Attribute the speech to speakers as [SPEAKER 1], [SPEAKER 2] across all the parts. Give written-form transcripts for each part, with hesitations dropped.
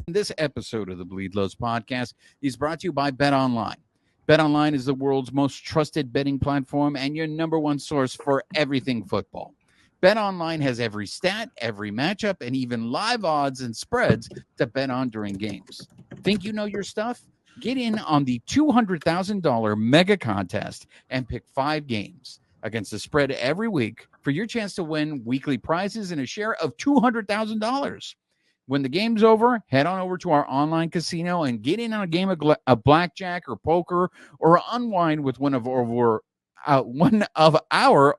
[SPEAKER 1] This episode of the Bleed Lows podcast is brought to you by BetOnline. BetOnline is the world's most trusted betting platform and your number one source for everything football. BetOnline has every stat, every matchup, and even live odds and spreads to bet on during games. Think you know your stuff? Get in on the $200,000 mega contest and pick 5 games against the spread every week for your chance to win weekly prizes and a share of $200,000. When the game's over, head on over to our online casino and get in on a game of blackjack or poker, or unwind with one of our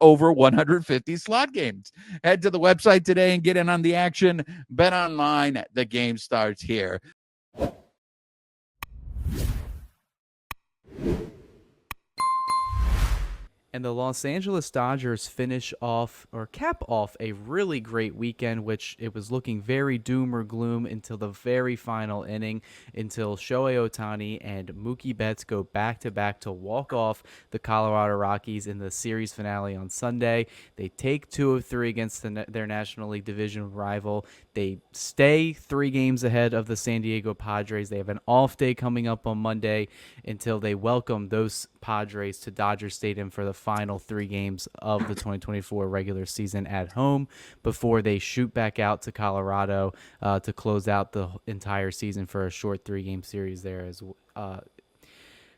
[SPEAKER 1] over 150 slot games. Head to the website today and get in on the action. Bet online. The game starts here.
[SPEAKER 2] And the Los Angeles Dodgers cap off a really great weekend, which it was looking very doom or gloom until the very final inning, until Shohei Ohtani and Mookie Betts go back-to-back to walk off the Colorado Rockies in the series finale on Sunday. They take 2 of 3 against their National League Division rival. They stay 3 games ahead of the San Diego Padres. They have an off day coming up on Monday until they welcome those Padres to Dodger Stadium for the final 3 games of the 2024 regular season at home before they shoot back out to Colorado to close out the entire season for a short 3-game series there as well.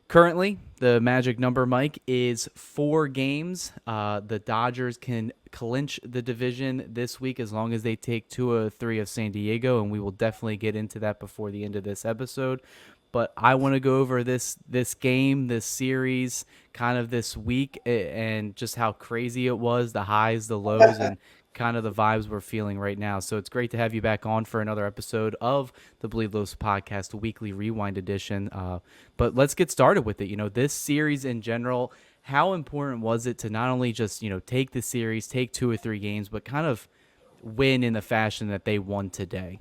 [SPEAKER 2] Currently, the magic number, Mike, is 4 games. The Dodgers can clinch the division this week as long as they take 2 of 3 of San Diego, and we will definitely get into that before the end of this episode. But I want to go over this game, this series, kind of this week, and just how crazy it was, the highs, the lows, and kind of the vibes we're feeling right now. So it's great to have you back on for another episode of the Bleed Lows podcast, weekly rewind edition. But let's get started with it. This series in general, how important was it to not only just, take the series, take 2 or 3 games, but kind of win in the fashion that they won today?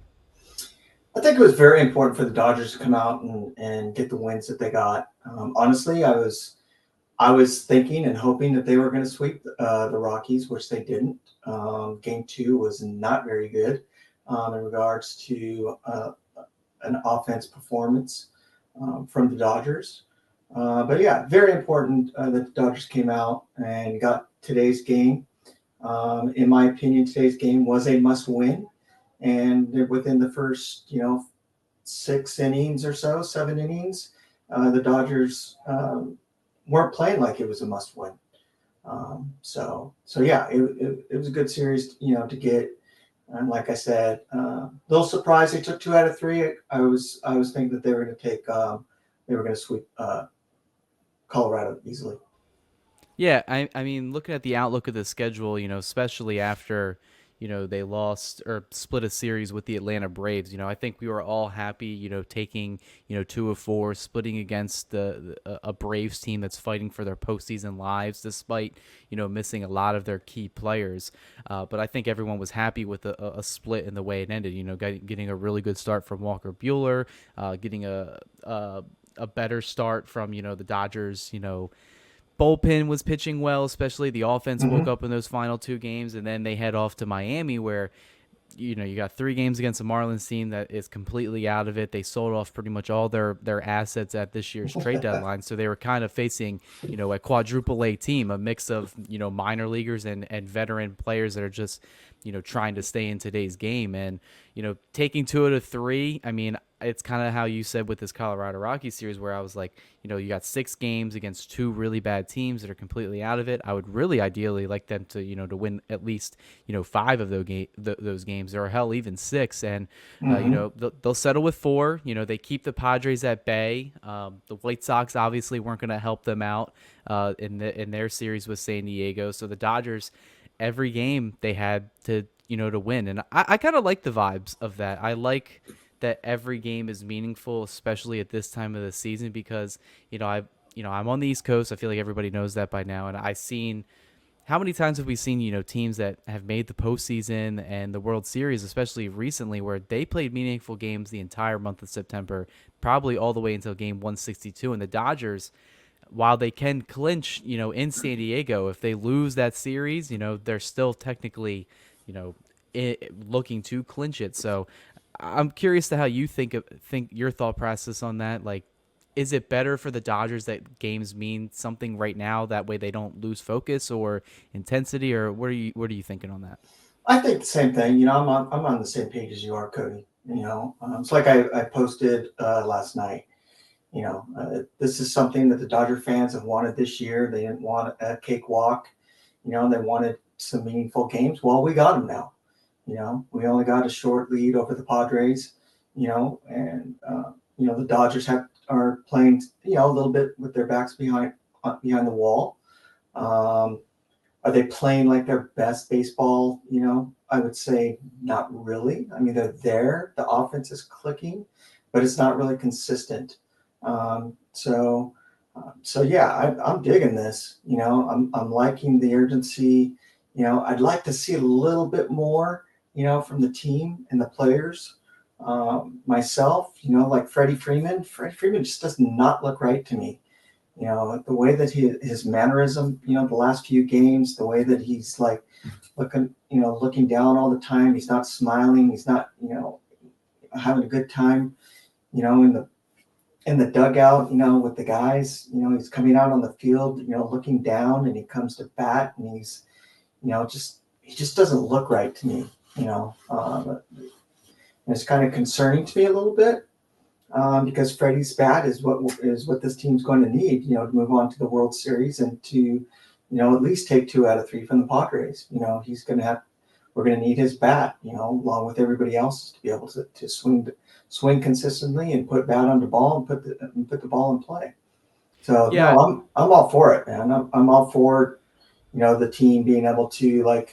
[SPEAKER 3] I think it was very important for the Dodgers to come out and get the wins that they got. Honestly, I was thinking and hoping that they were going to sweep the Rockies, which they didn't. Game 2 was not very good in regards to an offense performance from the Dodgers. But yeah, very important that the Dodgers came out and got today's game. In my opinion, today's game was a must-win. And within the first, 6 innings or so, 7 innings, the Dodgers weren't playing like it was a must-win. So yeah, it was a good series, to get. And like I said, a little surprised they took 2 out of 3. I was thinking that they were going to sweep Colorado easily.
[SPEAKER 2] Yeah, I mean, looking at the outlook of the schedule, especially after they lost or split a series with the Atlanta Braves. I think we were all happy, taking, 2 of 4, splitting against a Braves team that's fighting for their postseason lives, despite, missing a lot of their key players. But I think everyone was happy with a split in the way it ended, getting a really good start from Walker Buehler, getting a better start from, the Dodgers, bullpen was pitching well, especially the offense woke up in those final 2 games, and then they head off to Miami where, you got 3 games against the Marlins team that is completely out of it. They sold off pretty much all their assets at this year's trade deadline, so they were kind of facing, a quadruple A team, a mix of, minor leaguers and veteran players that are just, trying to stay in today's game. And, taking 2 out of 3, I mean, it's kind of how you said with this Colorado Rockies series where I was like, you got 6 games against 2 really bad teams that are completely out of it. I would really ideally like them to, to win at least, 5 of those games, or hell, even 6. And, they'll settle with 4. They keep the Padres at bay. The White Sox obviously weren't going to help them out in their series with San Diego. So the Dodgers, every game they had to, to win. And I kind of like the vibes of that. I like that every game is meaningful, especially at this time of the season, because, I'm on the East Coast. I feel like everybody knows that by now. And I've seen, how many times have we seen, teams that have made the postseason and the World Series, especially recently, where they played meaningful games the entire month of September, probably all the way until game 162. And the Dodgers, while they can clinch, in San Diego, if they lose that series, they're still technically, looking to clinch it. So I'm curious to how you think your thought process on that. Like, is it better for the Dodgers that games mean something right now? That way they don't lose focus or intensity, or what are you thinking on that?
[SPEAKER 3] I think the same thing. I'm on the same page as you are, Cody. It's like I posted last night. This is something that the Dodger fans have wanted this year. They didn't want a cakewalk. They wanted some meaningful games. Well, we got them now. We only got a short lead over the Padres. And the Dodgers are playing a little bit with their backs behind the wall. Are they playing like their best baseball? I would say not really. I mean, they're there. The offense is clicking, but it's not really consistent. So yeah, I'm digging this. I'm liking the urgency. I'd like to see a little bit more, from the team and the players. Myself, like Freddie Freeman. Freddie Freeman just does not look right to me. The way that his mannerism, the last few games, the way that he's like looking down all the time. He's not smiling. He's not, having a good time, in the dugout, with the guys. He's coming out on the field, looking down, and he comes to bat, and he's, he just doesn't look right to me. It's kind of concerning to me a little bit. Because Freddie's bat is what this team's going to need, to move on to the World Series and to, at least take 2 out of 3 from the Padres. We're going to need his bat, along with everybody else, to be able to swing consistently and put bat on the ball and put the ball in play. So
[SPEAKER 2] Yeah,
[SPEAKER 3] no, I'm all for it, man. I'm all for, the team being able to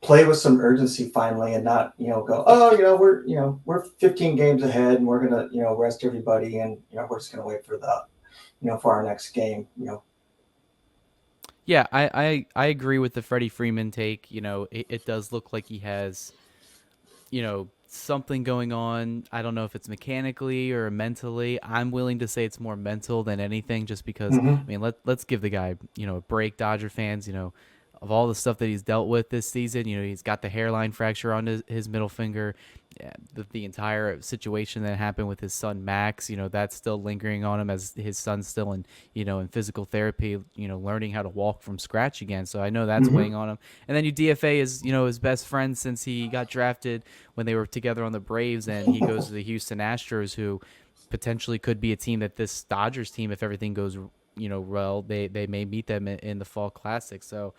[SPEAKER 3] play with some urgency finally, and not go, oh, we're 15 games ahead and we're gonna rest everybody, and we're just gonna wait for for our next game.
[SPEAKER 2] Yeah, I agree with the Freddie Freeman take. It does look like he has, something going on. I don't know if it's mechanically or mentally. I'm willing to say it's more mental than anything, just because,
[SPEAKER 3] Mm-hmm.
[SPEAKER 2] I mean, let's give the guy, a break, Dodger fans, of all the stuff that he's dealt with this season. He's got the hairline fracture on his middle finger. Yeah, the entire situation that happened with his son Max, that's still lingering on him, as his son's still in physical therapy, learning how to walk from scratch again. So I know that's
[SPEAKER 3] Mm-hmm.
[SPEAKER 2] weighing on him. And then you DFA is, his best friend since he got drafted when they were together on the Braves, and he goes to the Houston Astros, who potentially could be a team that this Dodgers team, if everything goes well, they may meet them in the fall classic. So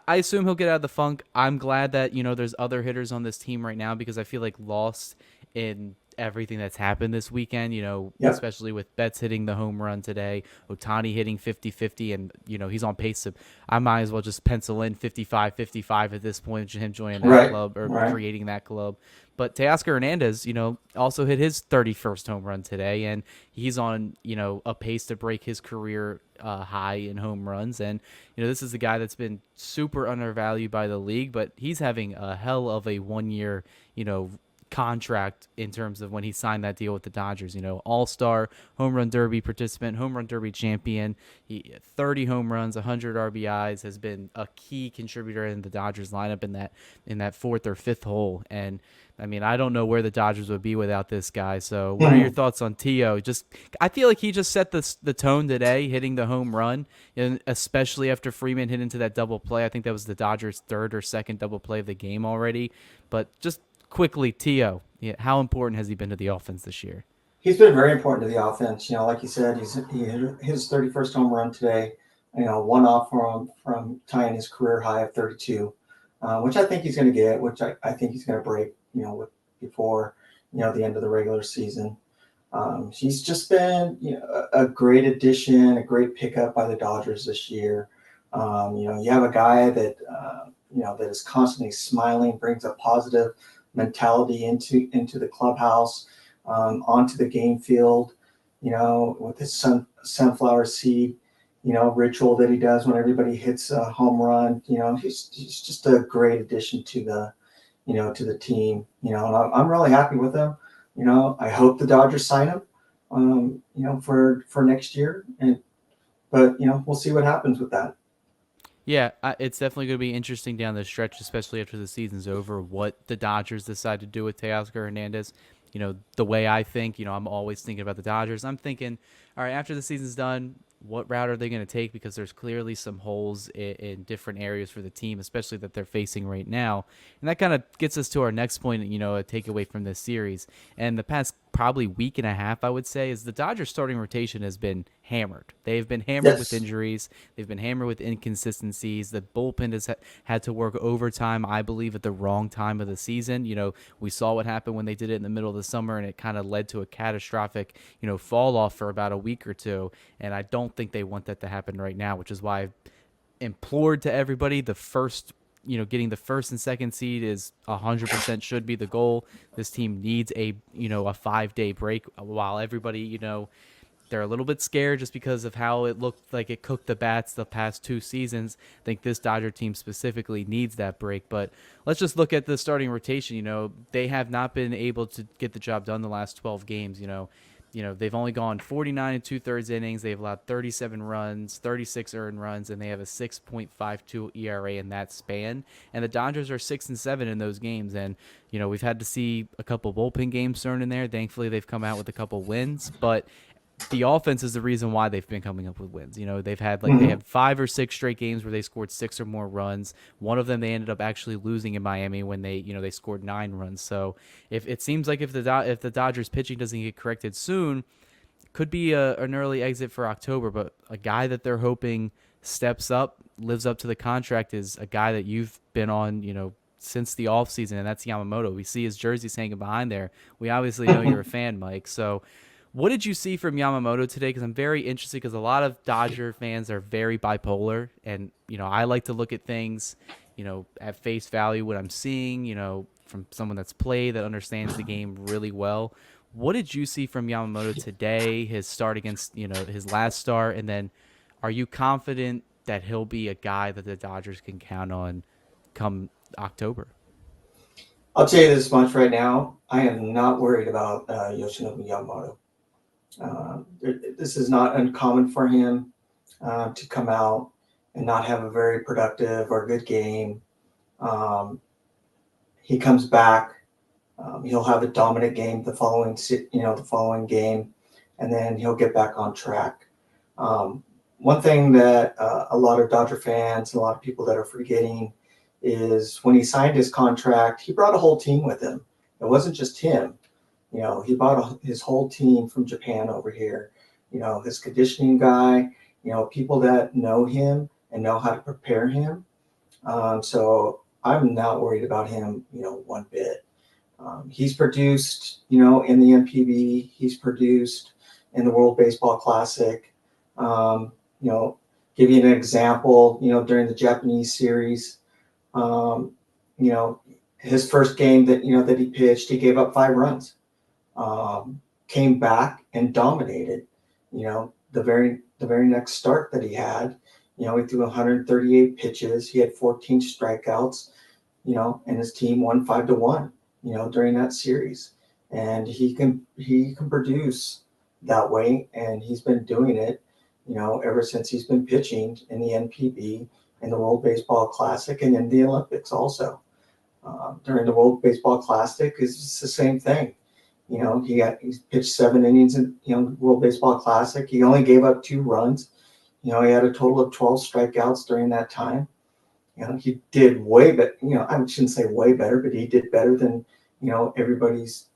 [SPEAKER 2] I assume he'll get out of the funk. I'm glad that there's other hitters on this team right now, because I feel like lost in everything that's happened this weekend,
[SPEAKER 3] Yep.
[SPEAKER 2] especially with Betts hitting the home run today, Ohtani hitting 50-50, and he's on pace to, I might as well just pencil in 55-55 at this point, him joining that
[SPEAKER 3] Right.
[SPEAKER 2] club, or
[SPEAKER 3] Right.
[SPEAKER 2] creating that club. But Teoscar Hernandez, also hit his 31st home run today, and he's on, a pace to break his career high in home runs. And, this is a guy that's been super undervalued by the league, but he's having a hell of a 1 year, contract in terms of when he signed that deal with the Dodgers. All-star, home run derby participant, home run derby champion. He 30 home runs, 100 RBIs, has been a key contributor in the Dodgers lineup in that fourth or fifth hole. And I mean, I don't know where the Dodgers would be without this guy. So what are your thoughts on Tio? I feel like he just set the tone today, hitting the home run, and especially after Freeman hit into that double play. I think that was the Dodgers' third or second double play of the game already. But just quickly, Tio, how important has he been to the offense this year?
[SPEAKER 3] He's been very important to the offense. Like you said, he hit his 31st home run today. One off from tying his career high of 32, which I think he's going to get. Which I think he's going to break. Before the end of the regular season. He's just been a great addition, a great pickup by the Dodgers this year. You have a guy that that is constantly smiling, brings a positive mentality into the clubhouse, onto the game field, with his sunflower seed, ritual that he does when everybody hits a home run. He's just a great addition to the team. And I'm really happy with him. I hope the Dodgers sign him, for next year. But we'll see what happens with that.
[SPEAKER 2] Yeah, it's definitely going to be interesting down the stretch, especially after the season's over, what the Dodgers decide to do with Teoscar Hernandez. The way I think, I'm always thinking about the Dodgers. I'm thinking, all right, after the season's done, what route are they going to take? Because there's clearly some holes in different areas for the team, especially that they're facing right now. And that kind of gets us to our next point, a takeaway from this series. And the past probably week and a half, I would say, is the Dodgers starting rotation has been hammered. They've been hammered with
[SPEAKER 3] Yes.
[SPEAKER 2] injuries. They've been hammered with inconsistencies. The bullpen has had to work overtime, I believe, at the wrong time of the season. We saw what happened when they did it in the middle of the summer, and it kind of led to a catastrophic, fall off for about a week or two. And I don't think they want that to happen right now, which is why I've implored to everybody getting the first and second seed is 100% should be the goal. This team needs a 5-day break while everybody, they're a little bit scared just because of how it looked like it cooked the bats the past 2 seasons. I think this Dodger team specifically needs that break. But let's just look at the starting rotation. They have not been able to get the job done the last 12 games. They've only gone 49 and 2/3 innings. They've allowed 37 runs, 36 earned runs, and they have a 6.52 ERA in that span. And the Dodgers are 6-7 in those games. And we've had to see a couple bullpen games thrown in there. Thankfully, they've come out with a couple wins, but the offense is the reason why they've been coming up with wins. They've had they
[SPEAKER 3] Mhm.
[SPEAKER 2] had 5 or 6 straight games where they scored 6 or more runs. One of them they ended up actually losing in Miami when they scored 9 runs. So if it seems like if the Dodgers pitching doesn't get corrected soon, could be an early exit for October. But a guy that they're hoping steps up, lives up to the contract, is a guy that you've been on, since the offseason, and that's Yamamoto. We see his jerseys hanging behind there. We obviously know you're a fan, Mike. So what did you see from Yamamoto today? Because I'm very interested, because a lot of Dodger fans are very bipolar, and I like to look at things, at face value, what I'm seeing, from someone that's played, that understands the game really well. What did you see from Yamamoto today? His start against, his last start, and then are you confident that he'll be a guy that the Dodgers can count on come October?
[SPEAKER 3] I'll tell you this much right now. I am not worried about Yoshinobu Yamamoto. This is not uncommon for him to come out and not have a very productive or good game. Um, he comes back. He'll have a dominant game the following game, and then he'll get back on track. Um, One thing that a lot of Dodger fans and a lot of people that are forgetting is when he signed his contract, he brought a whole team with him. It wasn't just him. He brought his whole team from Japan over here. His conditioning guy, people that know him and know how to prepare him. So I'm not worried about him, one bit. He's produced, in the MPB. He's produced in the World Baseball Classic. Um, you know, give you an example. During the Japanese series, um, you know, his first game that he pitched, he gave up 5 runs. Came back and dominated. The very next start that he had, he threw 138 pitches. He had 14 strikeouts. And his team won 5-1. During that series, and he can produce that way, and he's been doing it, ever since he's been pitching in the NPB, in the World Baseball Classic, and in the Olympics also. During the World Baseball Classic, it's the same thing. He pitched 7 innings in World Baseball Classic. He only gave up 2 runs. He had a total of 12 strikeouts during that time. He did way better. I shouldn't say way better, but he did better than everybody's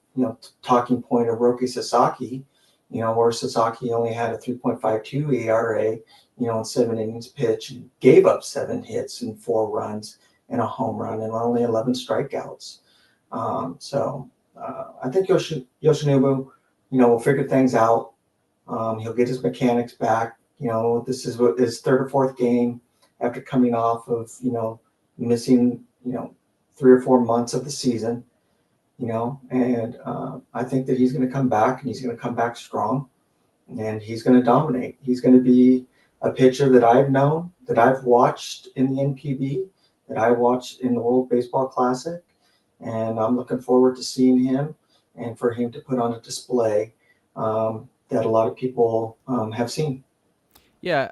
[SPEAKER 3] talking point of Roki Sasaki. Where Sasaki only had a 3.52 ERA. In 7 innings pitched, and gave up 7 hits and 4 runs and a home run and only 11 strikeouts. So I think Yoshinobu, will figure things out. He'll get his mechanics back. This is what his third or fourth game after coming off of missing 3 or 4 months of the season. And I think that he's going to come back, and he's going to come back strong, and he's going to dominate. He's going to be a pitcher that I've known, that I've watched in the NPB, that I watched in the World Baseball Classic, and I'm looking forward to seeing him and for him to put on a display that a lot of people have seen.
[SPEAKER 2] Yeah,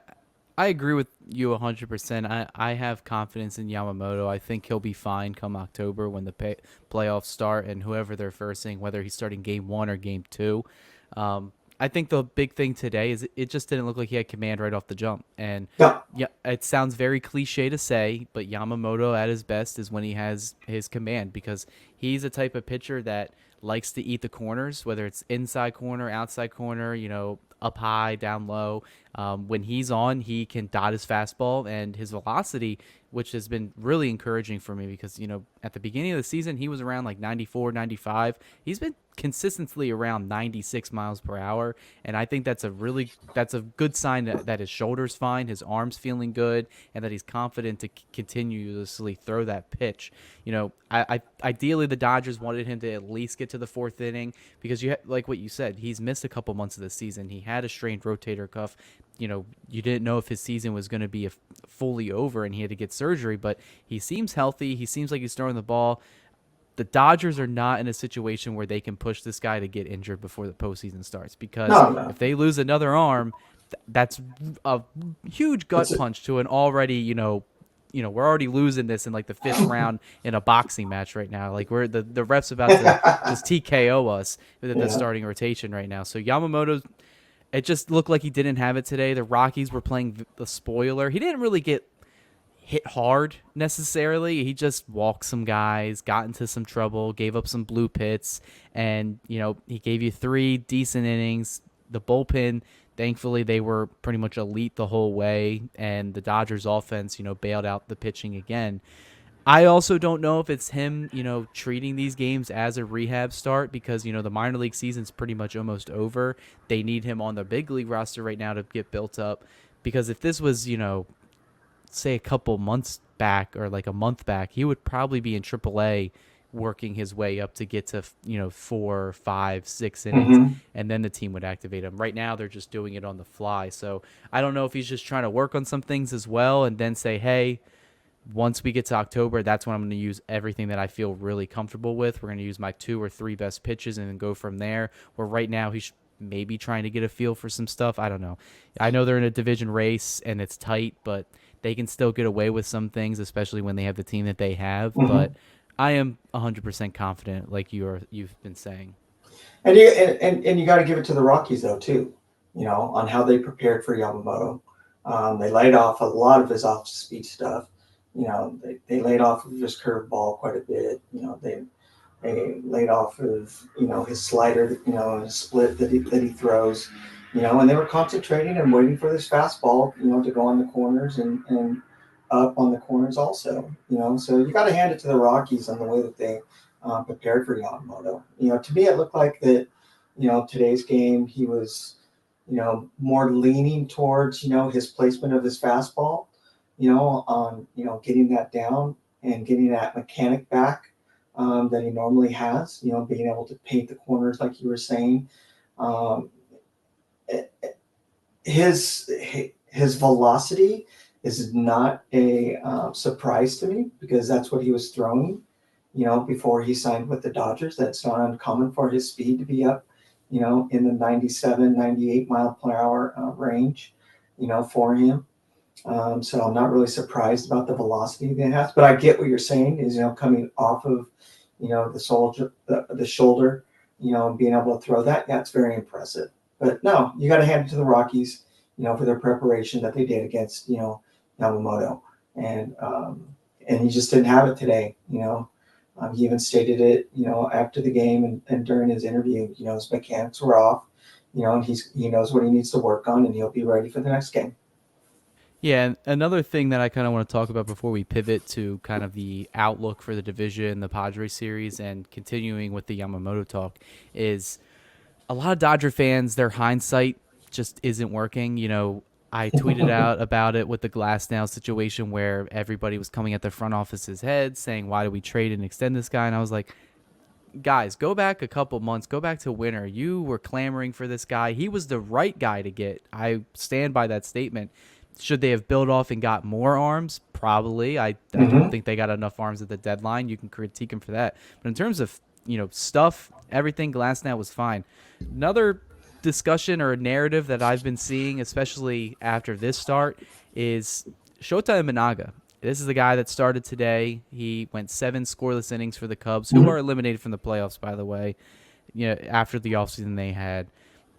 [SPEAKER 2] I agree with you 100%. I have confidence in Yamamoto. I think he'll be fine come October when the playoffs start, and whoever they're versing, whether he's starting game one or game two. I think the big thing today is it just didn't look like he had command right off the jump. And
[SPEAKER 3] Yeah.
[SPEAKER 2] yeah, it sounds very cliche to say, but Yamamoto at his best is when he has his command, because he's a type of pitcher that likes to eat the corners, whether it's inside corner, outside corner, up high, down low. When he's on, he can dot his fastball, and his velocity, which has been really encouraging for me because, at the beginning of the season, he was around like 94, 95. He's been consistently around 96 miles per hour, and I think that's a good sign that his shoulder's fine, his arm's feeling good, and that he's confident to continuously throw that pitch. Ideally the Dodgers wanted him to at least get to the fourth inning, because like what you said, he's missed a couple months of the season. He had a strained rotator cuff. You didn't know if his season was going to be fully over, and he had to get surgery, but he seems healthy. He seems like he's throwing the ball. The Dodgers are not in a situation where they can push this guy to get injured before the postseason starts, because
[SPEAKER 3] No.
[SPEAKER 2] if they lose another arm, that's a huge gut punch to an already, we're already losing this in like the fifth round in a boxing match right now. Like the ref's about to just TKO us with the starting rotation right now. So Yamamoto's, it just looked like he didn't have it today. The Rockies were playing the spoiler. He didn't really get hit hard necessarily. He just walked some guys, got into some trouble, gave up some blue pits, and he gave you 3 decent innings. The bullpen, thankfully, they were pretty much elite the whole way, and the Dodgers offense, bailed out the pitching again. I also don't know if it's him, treating these games as a rehab start, because, the minor league season's pretty much almost over. They need him on the big league roster right now to get built up, because if this was, say a couple months back or like a month back, he would probably be in AAA working his way up to get to 4, 5, 6 innings, and then the team would activate him. Right now they're just doing it on the fly. So I don't know if he's just trying to work on some things as well, and then say, hey, once we get to October, that's when I'm going to use everything that I feel really comfortable with. We're going to use my 2 or 3 best pitches and then go from there. Where right now he's maybe trying to get a feel for some stuff. I don't know. I know they're in a division race and it's tight, but they can still get away with some things, especially when they have the team that they have. But I am 100% confident, like you've been saying.
[SPEAKER 3] And you got to give it to the Rockies though too, on how they prepared for Yamamoto. They laid off a lot of his off-speed stuff. They laid off of his curveball quite a bit. They laid off of his slider, his split that he throws. And they were concentrating and waiting for this fastball, to go on the corners and up on the corners also. So you got to hand it to the Rockies on the way that they prepared for Yamamoto. To me, it looked like that. Today's game, he was, more leaning towards, his placement of his fastball. On getting that down and getting that mechanic back that he normally has. Being able to paint the corners like you were saying. His velocity is not a surprise to me, because that's what he was throwing, before he signed with the Dodgers. That's not uncommon for his speed to be up, in the 97, 98 mile per hour range, for him. So I'm not really surprised about the velocity he has, but I get what you're saying is, coming off of, the shoulder, and being able to throw that. Yeah, it's very impressive. But no, you got to hand it to the Rockies, for their preparation that they did against, Yamamoto, and he just didn't have it today. He even stated it, after the game and during his interview. His mechanics were off, and he knows what he needs to work on, and he'll be ready for the next game.
[SPEAKER 2] Yeah, and another thing that I kind of want to talk about before we pivot to kind of the outlook for the division, the Padres series, and continuing with the Yamamoto talk, is a lot of Dodger fans, their hindsight just isn't working. I tweeted out about it with the Glasnow situation where everybody was coming at the front office's head saying, why do we trade and extend this guy? And I was like, guys, go back a couple months, go back to winter. You were clamoring for this guy. He was the right guy to get. I stand by that statement. Should they have built off and got more arms? Probably. I don't think they got enough arms at the deadline. You can critique him for that. But in terms of, stuff, everything, Glasnow was fine. Another discussion or narrative that I've been seeing, especially after this start, is Shota Imanaga. This is the guy that started today. He went 7 scoreless innings for the Cubs, who are eliminated from the playoffs, by the way, after the offseason they had.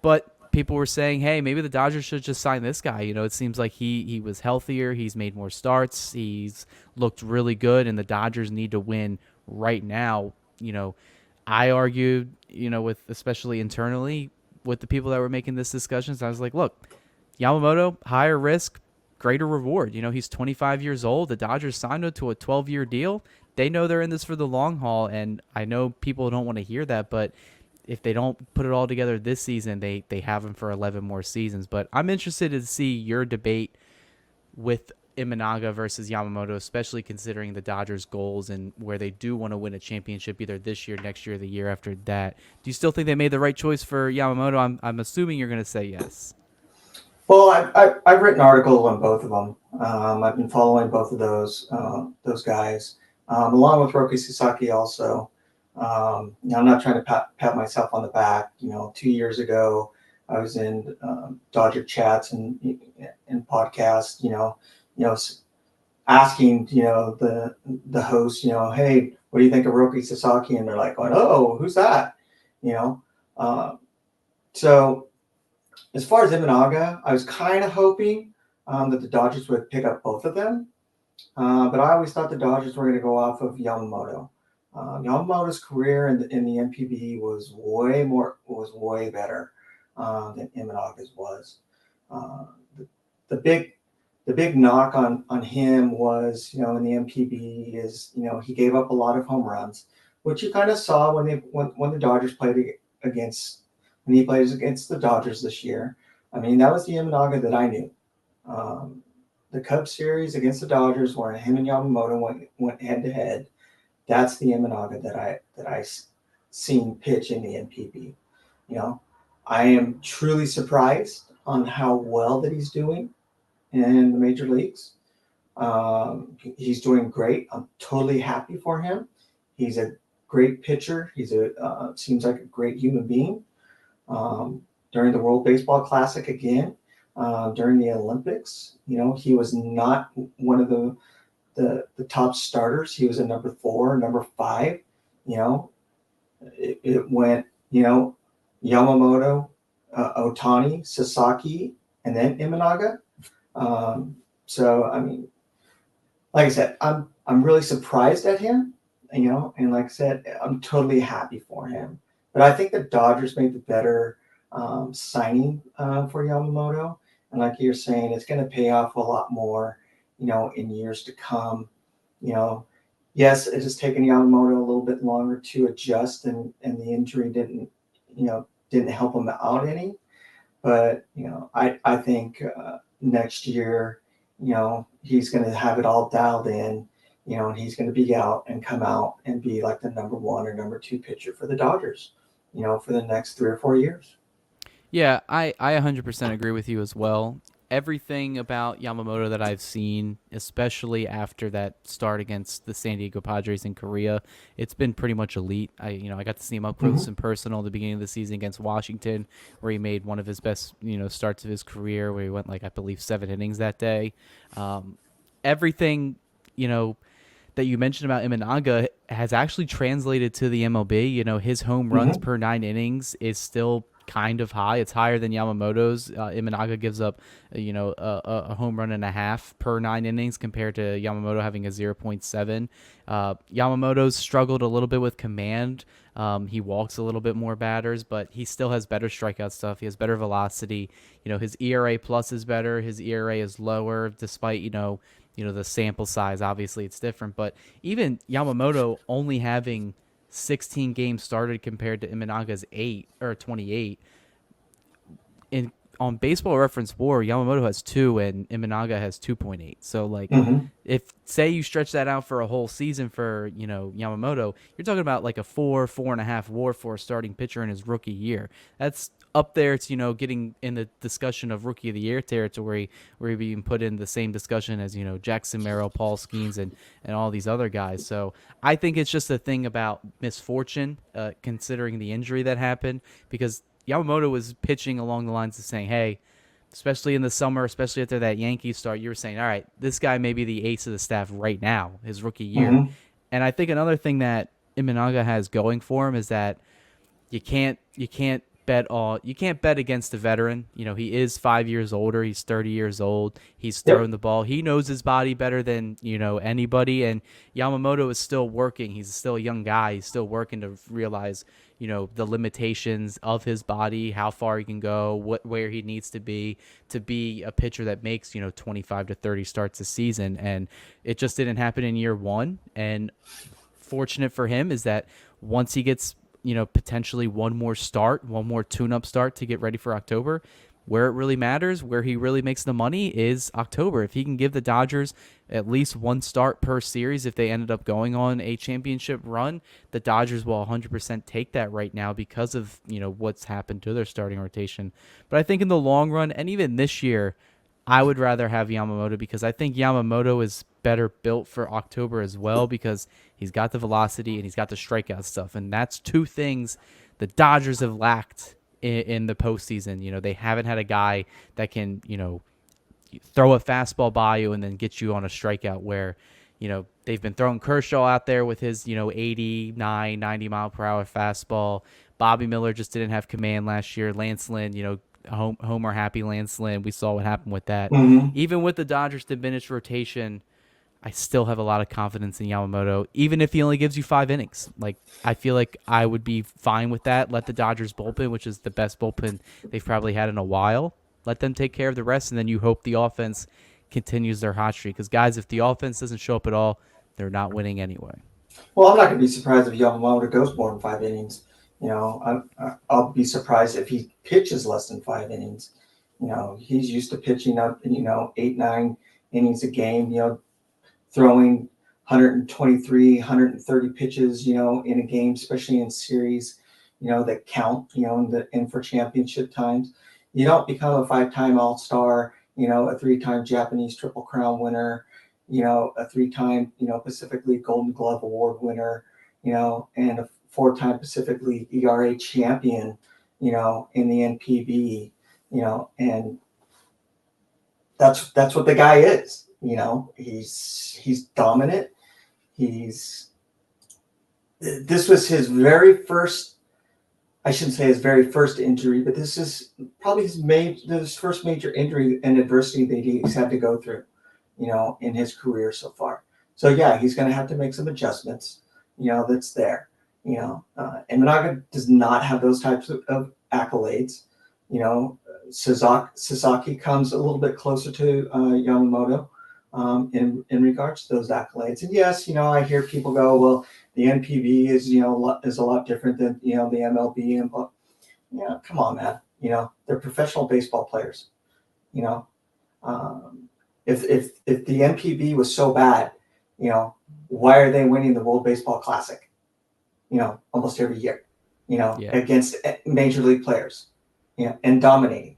[SPEAKER 2] But people were saying, hey, maybe the Dodgers should just sign this guy. It seems like he was healthier. He's made more starts. He's looked really good, and the Dodgers need to win right now. I argued, with especially internally with the people that were making this discussions. I was like, look, Yamamoto, higher risk, greater reward. He's 25 years old. The Dodgers signed him to a 12-year deal. They know they're in this for the long haul, and I know people don't want to hear that, but if they don't put it all together this season, they have him for 11 more seasons. But I'm interested to see your debate with Imanaga versus Yamamoto, especially considering the Dodgers' goals and where they do want to win a championship either this year, next year, or the year after that. Do you still think they made the right choice for Yamamoto? I'm assuming you're going to say yes.
[SPEAKER 3] Well, I've written articles on both of them. I've been following both of those guys, along with Roki Sasaki also. I'm not trying to pat myself on the back. 2 years ago, I was in Dodger chats and podcasts. Asking the host, hey, what do you think of Roki Sasaki? And they're like, oh, who's that? So. As far as Imanaga, I was kind of hoping that the Dodgers would pick up both of them, but I always thought the Dodgers were going to go off of Yamamoto. Yamamoto's career in the NPB was way better than Imanaga's was. The big knock on him was, in the NPB is, he gave up a lot of home runs, which you kind of saw when the Dodgers played against. When he plays against the Dodgers this year. I mean, that was the Imanaga that I knew. The Cubs series against the Dodgers, where him and Yamamoto went head to head. That's the Imanaga that I seen pitch in the NPB. I am truly surprised on how well that he's doing in the major leagues. He's doing great. I'm totally happy for him. He's a great pitcher. He's seems like a great human being. During the World Baseball Classic again, during the Olympics, he was not one of the top starters. He was a number 4, number 5. It went, Yamamoto, Ohtani, Sasaki, and then Imanaga. So I mean, like I said, I'm really surprised at him, and like I said, I'm totally happy for him. But I think the Dodgers made the better signing for Yamamoto. And like you're saying, it's going to pay off a lot more, in years to come. Yes, it has taken Yamamoto a little bit longer to adjust, and the injury didn't help him out any. But, I think next year, he's going to have it all dialed in, and he's going to be out and come out and be like the number 1 or number 2 pitcher for the Dodgers. For the next 3 or 4 years.
[SPEAKER 2] Yeah, I 100% agree with you as well. Everything about Yamamoto that I've seen, especially after that start against the San Diego Padres in Korea, it's been pretty much elite. I got to see him up close and personal at the beginning of the season against Washington, where he made one of his best, starts of his career, where he went I believe 7 innings that day. Everything, that you mentioned about Imanaga has actually translated to the MLB. His home runs per 9 innings is still kind of high. It's higher than Yamamoto's. Imanaga gives up, a home run and a half per 9 innings compared to Yamamoto having a 0.7. Yamamoto's struggled a little bit with command. He walks a little bit more batters, but he still has better strikeout stuff. He has better velocity. His ERA plus is better. His ERA is lower, despite, the sample size. Obviously it's different, but even Yamamoto only having 16 games started compared to Imanaga's 8 or 28. On Baseball Reference WAR, Yamamoto has 2 and Imanaga has 2.8. So if say you stretch that out for a whole season for, Yamamoto, you're talking about like a 4.5 WAR for a starting pitcher in his rookie year. That's up there to, getting in the discussion of Rookie of the Year territory, where he being put in the same discussion as, Jackson Merrill, Paul Skeens, and all these other guys. So I think it's just a thing about misfortune, considering the injury that happened, because Yamamoto was pitching along the lines of saying, hey, especially in the summer, especially after that Yankees start, you were saying, all right, this guy may be the ace of the staff right now, his rookie year.
[SPEAKER 3] Mm-hmm.
[SPEAKER 2] And I think another thing that Imanaga has going for him is that you can't bet against the veteran. You know, he is 5 years older. He's 30 years old. He's throwing
[SPEAKER 3] Yep.
[SPEAKER 2] the ball. He knows his body better than, anybody. And Yamamoto is still working. He's still a young guy. He's still working to realize, the limitations of his body, how far he can go, where he needs to be a pitcher that makes, 25 to 30 starts a season. And it just didn't happen in year one. And fortunate for him is that once he gets, potentially one more tune-up start to get ready for October, where it really matters, where he really makes the money is October. If he can give the Dodgers at least one start per series, if they ended up going on a championship run, the Dodgers will 100% take that right now because of, what's happened to their starting rotation. But I think in the long run, and even this year, I would rather have Yamamoto because I think Yamamoto is better built for October as well because he's got the velocity and he's got the strikeout stuff. And that's two things the Dodgers have lacked in the postseason. They haven't had a guy that can, throw a fastball by you and then get you on a strikeout where, they've been throwing Kershaw out there with his, 89, 90 mile per hour fastball. Bobby Miller just didn't have command last year. Lance Lynn, Homer happy Lance Lynn. We saw what happened with that.
[SPEAKER 3] Mm-hmm.
[SPEAKER 2] Even with the Dodgers' diminished rotation, I still have a lot of confidence in Yamamoto, even if he only gives you 5 innings. Like, I feel like I would be fine with that. Let the Dodgers bullpen, which is the best bullpen they've probably had in a while, let them take care of the rest, and then you hope the offense continues their hot streak. Because, guys, if the offense doesn't show up at all, they're not winning anyway.
[SPEAKER 3] Well, I'm not going to be surprised if Yamamoto goes more than 5 innings. I'll be surprised if he pitches less than 5 innings. He's used to pitching up, 8, 9 innings a game, throwing 123, 130 pitches, in a game, especially in series, that count, and for championship times. You don't become a 5-time All-Star, a 3-time Japanese Triple Crown winner, a 3-time, Pacific League Golden Glove Award winner, and a 4-time Pacific League ERA champion, in the NPB, and that's what the guy is. He's dominant. This was his very first, I shouldn't say his very first injury, but this is probably his first major injury and adversity that he's had to go through, in his career so far. So yeah, he's going to have to make some adjustments, that's there, and Managa does not have those types of accolades. Sasaki comes a little bit closer to Yamamoto in regards to those accolades. And yes, I hear people go, well, the NPB is a lot different than the MLB, and come on, man. They're professional baseball players. If the NPB was so bad, why are they winning the World Baseball Classic? Almost every year, against major league players, and dominating.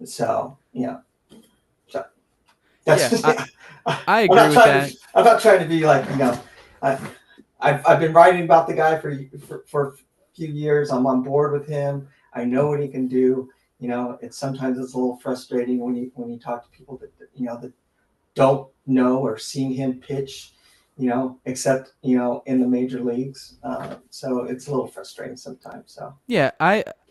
[SPEAKER 3] So, so that's just,
[SPEAKER 2] I agree with that.
[SPEAKER 3] I'm not trying to be like, I've been writing about the guy for a few years. I'm on board with him. I know what he can do. Sometimes it's a little frustrating when you talk to people that don't know or seen him pitch, except in the major leagues. So it's a little frustrating sometimes. So
[SPEAKER 2] yeah,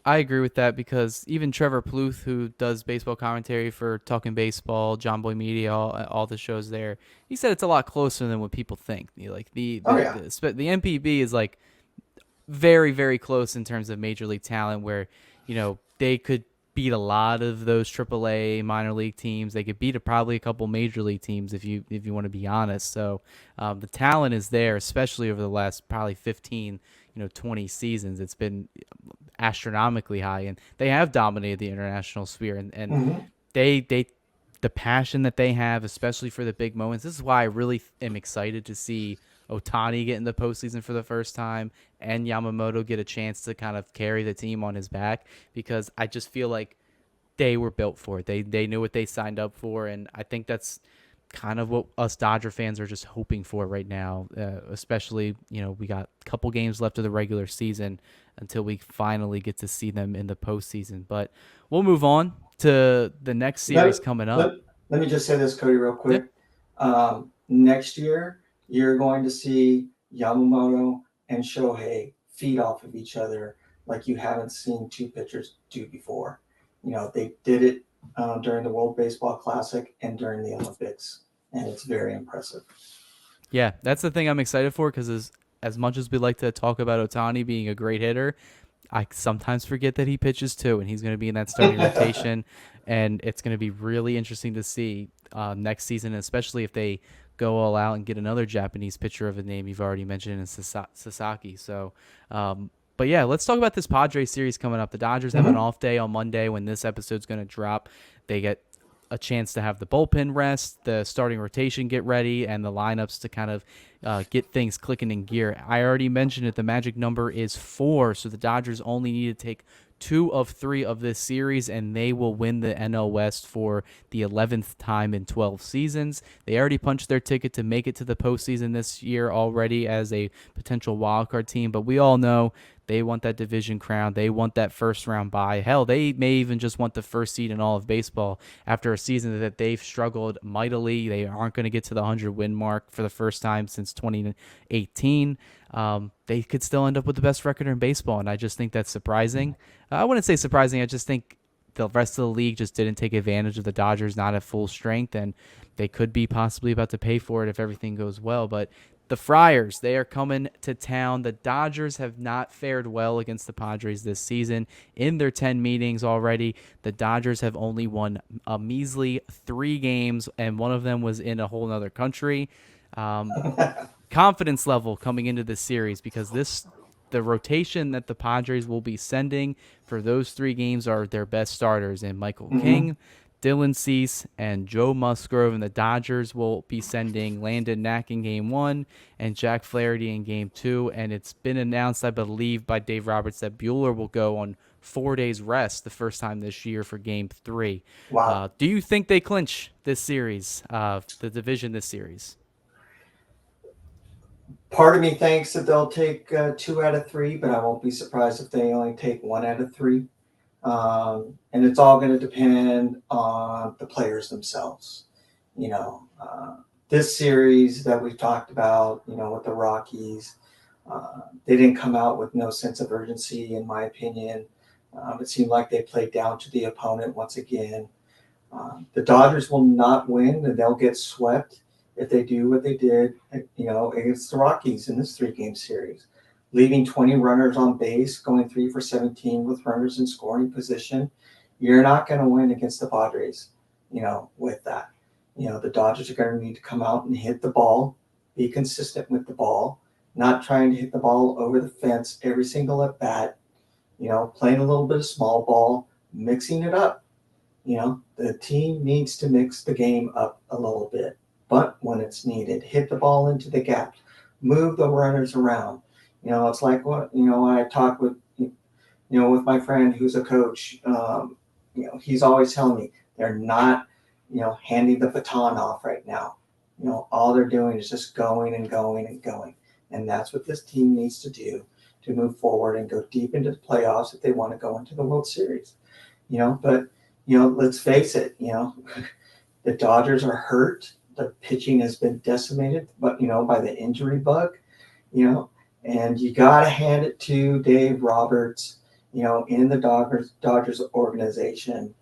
[SPEAKER 2] I agree with that because even Trevor Plouffe, who does baseball commentary for Talking Baseball, John Boy Media, all the shows there, he said it's a lot closer than what people think. Like the NPB is like very, very close in terms of major league talent, where they could beat a lot of those AAA minor league teams. They could beat probably a couple major league teams if you want to be honest. So the talent is there, especially over the last probably 15, 20 seasons. It's been astronomically high, and they have dominated the international sphere. And
[SPEAKER 3] mm-hmm.
[SPEAKER 2] The passion that they have, especially for the big moments. This is why I really am excited to see Ohtani get in the postseason for the first time and Yamamoto get a chance to kind of carry the team on his back, because I just feel like they were built for it. They knew what they signed up for, and I think that's kind of what us Dodger fans are just hoping for right now, especially, we got a couple games left of the regular season until we finally get to see them in the postseason. But we'll move on to the next series
[SPEAKER 3] Let,
[SPEAKER 2] coming up.
[SPEAKER 3] let, let me just say this, Cody, real
[SPEAKER 2] Yep.
[SPEAKER 3] quick. Next year, you're going to see Yamamoto and Shohei feed off of each other like you haven't seen two pitchers do before. They did it during the World Baseball Classic and during the Olympics, and it's very impressive.
[SPEAKER 2] Yeah, that's the thing I'm excited for, because as much as we like to talk about Ohtani being a great hitter, I sometimes forget that he pitches too, and he's going to be in that starting rotation, and it's going to be really interesting to see next season, especially if they go all out and get another Japanese pitcher of a name you've already mentioned in Sasaki. So, but yeah, let's talk about this Padres series coming up. The Dodgers have an off day on Monday when this episode's going to drop. They get a chance to have the bullpen rest, the starting rotation get ready, and the lineups to kind of get things clicking in gear. I already mentioned it. The magic number is 4, so the Dodgers only need to take 2 of 3 of this series, and they will win the NL West for the 11th time in 12 seasons. They already punched their ticket to make it to the postseason this year already as a potential wildcard team, but we all know they want that division crown. They want that first-round bye. Hell, they may even just want the first seed in all of baseball after a season that they've struggled mightily. They aren't going to get to the 100-win mark for the first time since 2018. They could still end up with the best record in baseball, and I just think that's surprising. I wouldn't say surprising. I just think the rest of the league just didn't take advantage of the Dodgers not at full strength, and they could be possibly about to pay for it if everything goes well. But the Friars, they are coming to town. The Dodgers have not fared well against the Padres this season. In their 10 meetings already, the Dodgers have only won a measly 3 games, and one of them was in a whole other country. Confidence level coming into this series, because the rotation that the Padres will be sending for those 3 games are their best starters in Michael King, Dylan Cease, and Joe Musgrove, and the Dodgers will be sending Landon Knack in Game 1 and Jack Flaherty in Game 2, and it's been announced, I believe, by Dave Roberts that Buehler will go on 4 days rest the first time this year for Game 3.
[SPEAKER 3] Wow.
[SPEAKER 2] Do you think they clinch this series, the division this series?
[SPEAKER 3] Part of me thinks that they'll take 2 out of 3, but I won't be surprised if they only take 1 out of 3. And it's all going to depend on the players themselves. This series that we've talked about, with the Rockies, they didn't come out with no sense of urgency, in my opinion. It seemed like they played down to the opponent once again. The Dodgers will not win, and they'll get swept if they do what they did, against the Rockies in this 3-game series, leaving 20 runners on base, going 3 for 17 with runners in scoring position. You're not going to win against the Padres, with that. The Dodgers are going to need to come out and hit the ball, be consistent with the ball, not trying to hit the ball over the fence every single at bat, playing a little bit of small ball, mixing it up. The team needs to mix the game up a little bit, but when it's needed, hit the ball into the gaps, move the runners around. It's like when I talk with, with my friend who's a coach, he's always telling me they're not, handing the baton off right now. All they're doing is just going and going and going. And that's what this team needs to do to move forward and go deep into the playoffs if they want to go into the World Series. But, let's face it, the Dodgers are hurt. The pitching has been decimated, but, by the injury bug, and you got to hand it to Dave Roberts, in the Dodgers organization,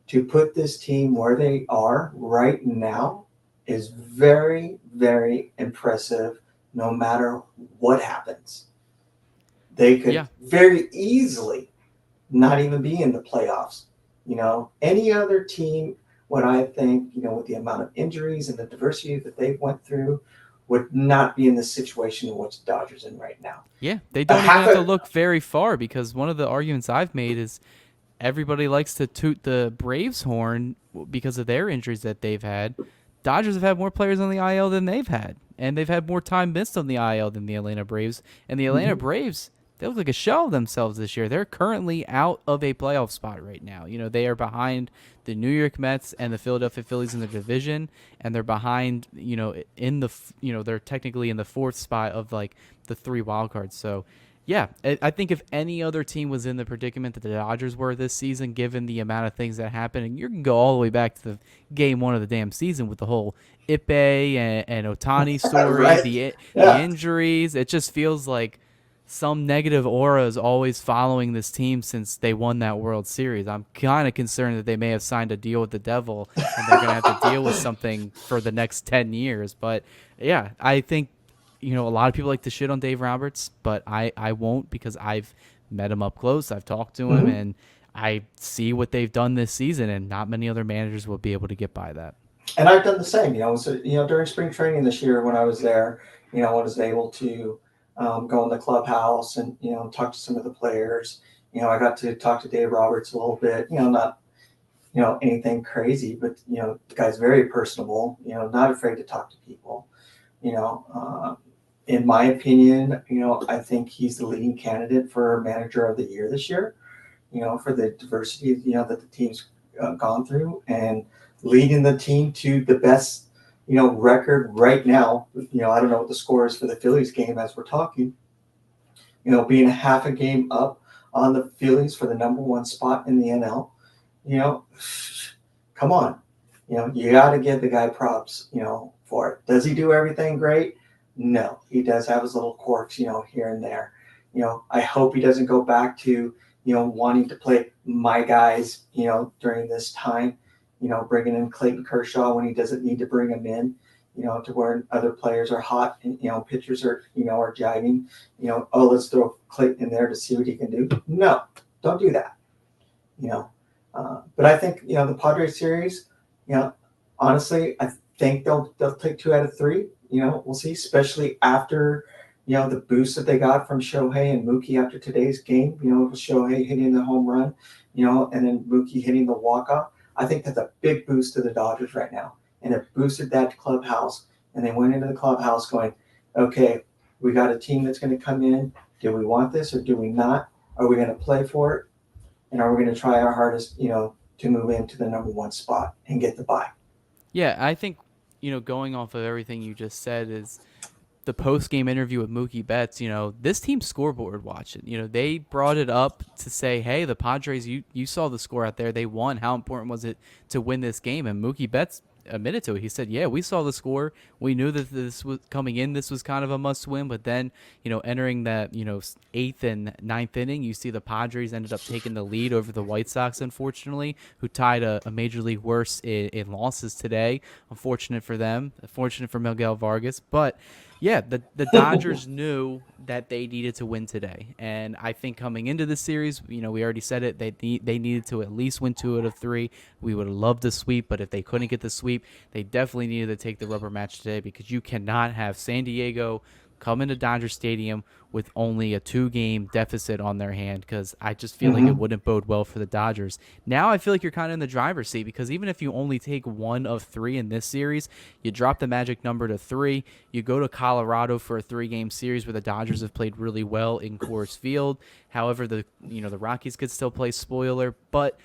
[SPEAKER 3] to put this team where they are right now is very, very impressive no matter what happens. They could very easily not even be in the playoffs. Any other team, what I think, with the amount of injuries and the diversity that they went through, would not be in the situation in which the Dodgers in right now.
[SPEAKER 2] Yeah, they don't even have to look very far, because one of the arguments I've made is everybody likes to toot the Braves horn because of their injuries that they've had. Dodgers have had more players on the IL than they've had, and they've had more time missed on the IL than the Atlanta Braves. And the Atlanta Braves, they look like a shell of themselves this year. They're currently out of a playoff spot right now. They are behind the New York Mets and the Philadelphia Phillies in the division, and they're behind, in the, they're technically in the 4th spot of like the 3 wild cards. So Yeah, I think if any other team was in the predicament that the Dodgers were this season, given the amount of things that happened, and you can go all the way back to the game one of the damn season with the whole Ippei and Ohtani story,
[SPEAKER 3] Right?
[SPEAKER 2] the
[SPEAKER 3] Yeah.
[SPEAKER 2] injuries, it just feels like some negative aura is always following this team since they won that World Series. I'm kind of concerned that they may have signed a deal with the devil and they're going to have to deal with something for the next 10 years. But yeah, I think a lot of people like to shit on Dave Roberts, but I won't because I've met him up close. I've talked to him,
[SPEAKER 3] Mhm.
[SPEAKER 2] and I see what they've done this season, and not many other managers will be able to get by that.
[SPEAKER 3] And I've done the same. So, during spring training this year when I was there, I was able to go in the clubhouse and talk to some of the players. I got to talk to Dave Roberts a little bit. Not anything crazy, but the guy's very personable. Not afraid to talk to people. You know, in my opinion, I think he's the leading candidate for manager of the year this year. For the diversity, that the team's gone through and leading the team to the best, record right now. I don't know what the score is for the Phillies game as we're talking. Being a half a game up on the Phillies for the number one spot in the NL. You know, come on. You got to give the guy props, for it. Does he do everything great? No, he does have his little quirks, here and there. I hope he doesn't go back to, wanting to play my guys, during this time, bringing in Clayton Kershaw when he doesn't need to bring him in, to where other players are hot and, pitchers are, are jiving, oh, let's throw Clayton in there to see what he can do. No, don't do that, you know. But I think, the Padres series, honestly, I think they'll take 2 out of 3. We'll see, especially after the boost that they got from Shohei and Mookie after today's game. With Shohei hitting the home run, and then Mookie hitting the walk-off. I think that's a big boost to the Dodgers right now, and it boosted that clubhouse. And they went into the clubhouse going, okay, we got a team that's going to come in. Do we want this or do we not? Are we going to play for it? And are we going to try our hardest, to move into the number one spot and get the bye?
[SPEAKER 2] Yeah, I think going off of everything you just said is the post game interview with Mookie Betts, this team scoreboard watching. They brought it up to say, hey, the Padres, you saw the score out there. They won. How important was it to win this game? And Mookie Betts admitted to it. He said, yeah, we saw the score. We knew that this was coming in. This was kind of a must win. But then, entering that, 8th and 9th inning, you see the Padres ended up taking the lead over the White Sox, unfortunately, who tied a major league worst in losses today. Unfortunate for them. Fortunate for Miguel Vargas. But yeah, the Dodgers knew that they needed to win today, and I think coming into this series, we already said it. They needed to at least win 2 out of 3. We would have loved the sweep, but if they couldn't get the sweep, they definitely needed to take the rubber match today because you cannot have San Diego come into Dodger Stadium with only a 2-game deficit on their hand because I just feel like it wouldn't bode well for the Dodgers. Now I feel like you're kind of in the driver's seat because even if you only take 1 of 3 in this series, you drop the magic number to 3. You go to Colorado for a 3-game series where the Dodgers have played really well in Coors Field. However, the Rockies could still play spoiler, but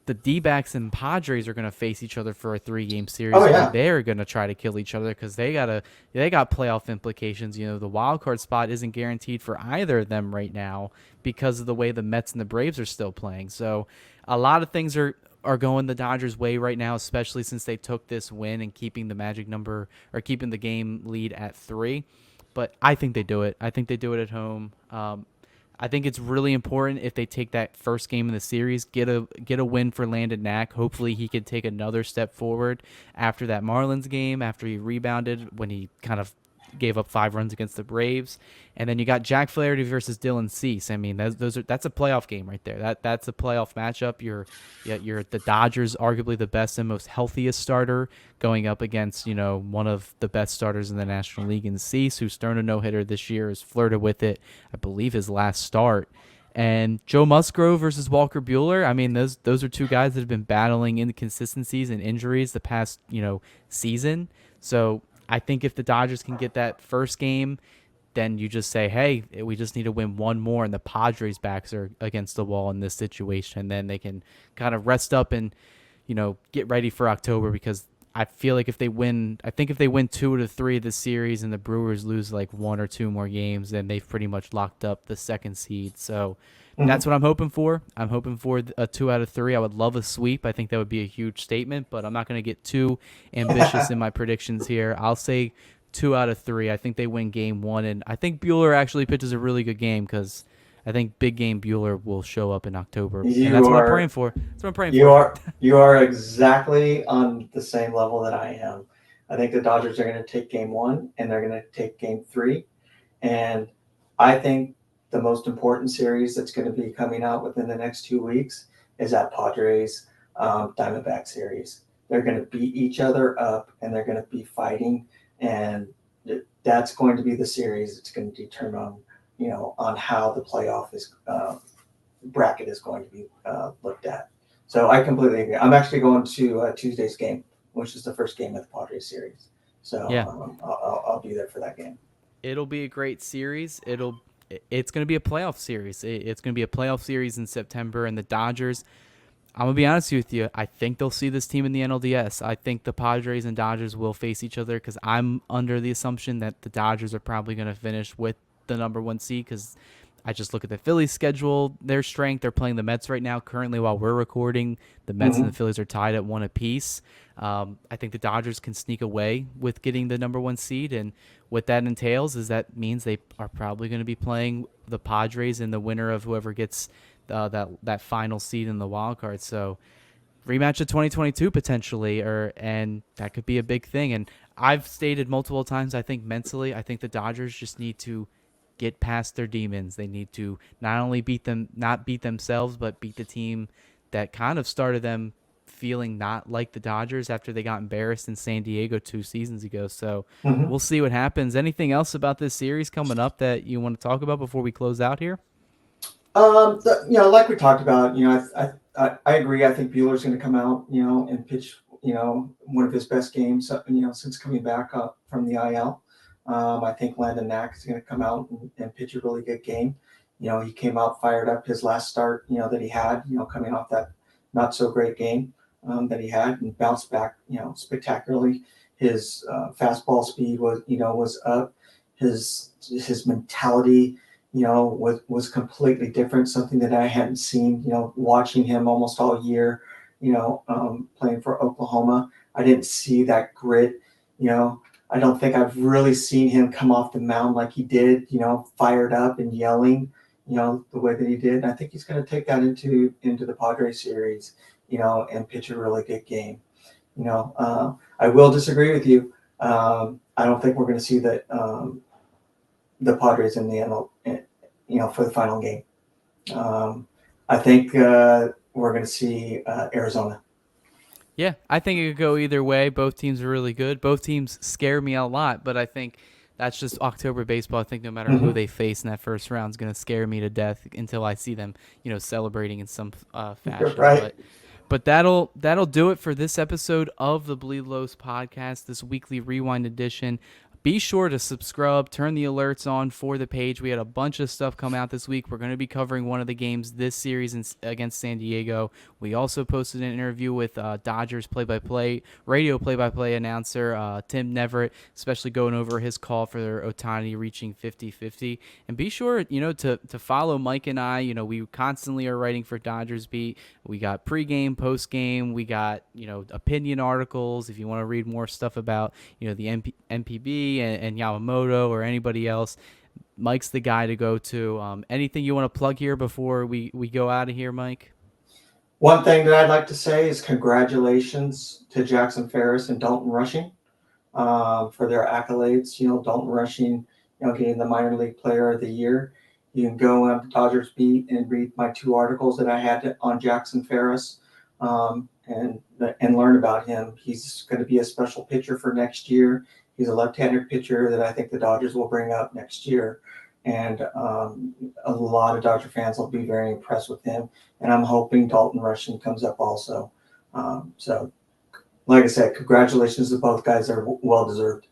[SPEAKER 2] the D-backs and Padres are going to face each other for a 3-game series where they're going to try to kill each other because they got playoff implications. The wild card spot isn't guaranteed for either of them right now because of the way the Mets and the Braves are still playing. So a lot of things are going the Dodgers' way right now, especially since they took this win and keeping the magic number or keeping the game lead at 3. But I think they do it. I think they do it at home. I think it's really important if they take that first game in the series, get a win for Landon Knack. Hopefully he can take another step forward after that Marlins game, after he rebounded when he kind of gave up 5 runs against the Braves. And then you got Jack Flaherty versus Dylan Cease. I mean, that's a playoff game right there. That's a playoff matchup. You're the Dodgers, arguably the best and most healthiest starter, going up against one of the best starters in the National League in Cease, who's thrown a no-hitter this year, has flirted with it, I believe his last start. And Joe Musgrove versus Walker Buehler. I mean, those are 2 guys that have been battling inconsistencies and injuries the past season. So I think if the Dodgers can get that first game, then you just say, hey, we just need to win 1 more, and the Padres' backs are against the wall in this situation. And then they can kind of rest up and, get ready for October because I feel like if they win 2 to 3 of the series and the Brewers lose like 1 or 2 more games, then they've pretty much locked up the second seed. So that's
[SPEAKER 3] Mhm.
[SPEAKER 2] what I'm hoping for. I'm hoping for a 2 out of 3. I would love a sweep. I think that would be a huge statement, but I'm not going to get too ambitious in my predictions here. I'll say 2 out of 3. I think they win game 1, and I think Bueller actually pitches a really good game because I think big game Bueller will show up in October, and
[SPEAKER 3] You
[SPEAKER 2] that's what I'm praying
[SPEAKER 3] are
[SPEAKER 2] for. That's what I'm praying
[SPEAKER 3] you
[SPEAKER 2] for.
[SPEAKER 3] are you are exactly on the same level that I am. I think the Dodgers are going to take game one and they're going to take game three. And I think the most important series that's going to be coming out within the next 2 weeks is that Padres Diamondback series. They're going to beat each other up and they're going to be fighting, and that's going to be the series. It's going to determine, on how the playoff is bracket is going to be looked at. So I completely agree. I'm actually going to Tuesday's game, which is the first game of the Padres series. So
[SPEAKER 2] Yeah.
[SPEAKER 3] I'll be there for that game.
[SPEAKER 2] It'll be a great series. It's going to be a playoff series. It's going to be a playoff series in September, and the Dodgers, I'm going to be honest with you, I think they'll see this team in the NLDS. I think the Padres and Dodgers will face each other because I'm under the assumption that the Dodgers are probably going to finish with the number 1 seed because I just look at the Phillies schedule, their strength. They're playing the Mets right now. Currently, while we're recording, the Mets and the
[SPEAKER 3] Mm-hmm.
[SPEAKER 2] Phillies are tied at 1 apiece. I think the Dodgers can sneak away with getting the number 1 seed, and what that entails is that means they are probably going to be playing the Padres in the winner of whoever gets that final seed in the wild card. So rematch of 2022 potentially, and that could be a big thing. And I've stated multiple times, I think mentally, I think the Dodgers just need to get past their demons. They need to not only not beat themselves, but beat the team that kind of started them feeling not like the Dodgers after they got embarrassed in San Diego 2 seasons ago. So
[SPEAKER 3] Mm-hmm.
[SPEAKER 2] we'll see what happens. Anything else about this series coming up that you want to talk about before we close out here?
[SPEAKER 3] Like we talked about, I agree. I think Bueller's going to come out, and pitch, one of his best games, since coming back up from the IL. I think Landon Knack is going to come out and pitch a really good game. He came out fired up his last start, that he had, coming off that not so great game that he had, and bounced back, spectacularly. His fastball speed was up. His mentality, was completely different, something that I hadn't seen, watching him almost all year, playing for Oklahoma. I didn't see that grit, I don't think I've really seen him come off the mound like he did, fired up and yelling, the way that he did. And I think he's going to take that into the Padres series, and pitch a really good game. I will disagree with you. I don't think we're going to see the Padres in the NL, for the final game. I think we're going to see Arizona.
[SPEAKER 2] Yeah, I think it could go either way. Both teams are really good. Both teams scare me a lot, but I think that's just October baseball. I think no matter who
[SPEAKER 3] Mm-hmm.
[SPEAKER 2] they face in that first round is going to scare me to death until I see them, celebrating in some
[SPEAKER 3] You're
[SPEAKER 2] fashion.
[SPEAKER 3] right.
[SPEAKER 2] But that'll do it for this episode of the Bleed Lows podcast, this weekly rewind edition. Be sure to subscribe, turn the alerts on for the page. We had a bunch of stuff come out this week. We're going to be covering one of the games this series against San Diego. We also posted an interview with Dodgers radio play-by-play announcer Tim Neverett, especially going over his call for Ohtani reaching 50-50. And be sure, to follow Mike and I. We constantly are writing for Dodgers Beat. We got pregame, postgame. We got, opinion articles. If you want to read more stuff about, the MPB and Yamamoto or anybody else, Mike's the guy to go to. Anything you want to plug here before we go out of here, Mike?
[SPEAKER 3] One thing that I'd like to say is congratulations to Jackson Ferris and Dalton Rushing for their accolades. Dalton Rushing, getting the minor league player of the year. You can go on Dodgers Beat and read my 2 articles that I had on Jackson Ferris, and learn about him. He's going to be a special pitcher for next year. He's a left-handed pitcher that I think the Dodgers will bring up next year. And a lot of Dodger fans will be very impressed with him. And I'm hoping Dalton Rushing comes up also. So, like I said, congratulations to both guys. They're well-deserved.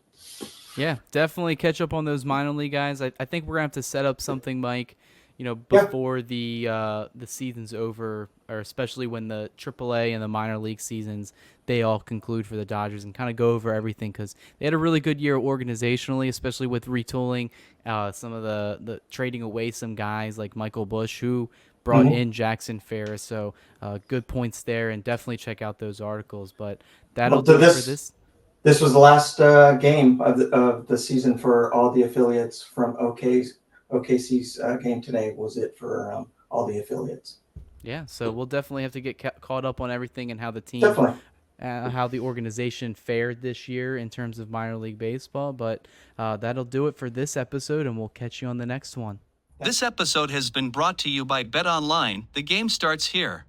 [SPEAKER 2] Yeah, definitely catch up on those minor league guys. I think we're going to have to set up something, Mike, before the season's over, or especially when the AAA and the minor league seasons, they all conclude for the Dodgers, and kind of go over everything, because they had a really good year organizationally, especially with retooling, some of the trading away some guys like Michael Bush, who brought in Jackson Ferris. So good points there, and definitely check out those articles. But that'll do it for this.
[SPEAKER 3] This was the last game of the season for all the affiliates from OKC's game today. Was it for all the affiliates?
[SPEAKER 2] Yeah, so we'll definitely have to get caught up on everything and how the team, how the organization fared this year in terms of minor league baseball. But that'll do it for this episode, and we'll catch you on the next one.
[SPEAKER 4] This episode has been brought to you by BetOnline. The game starts here.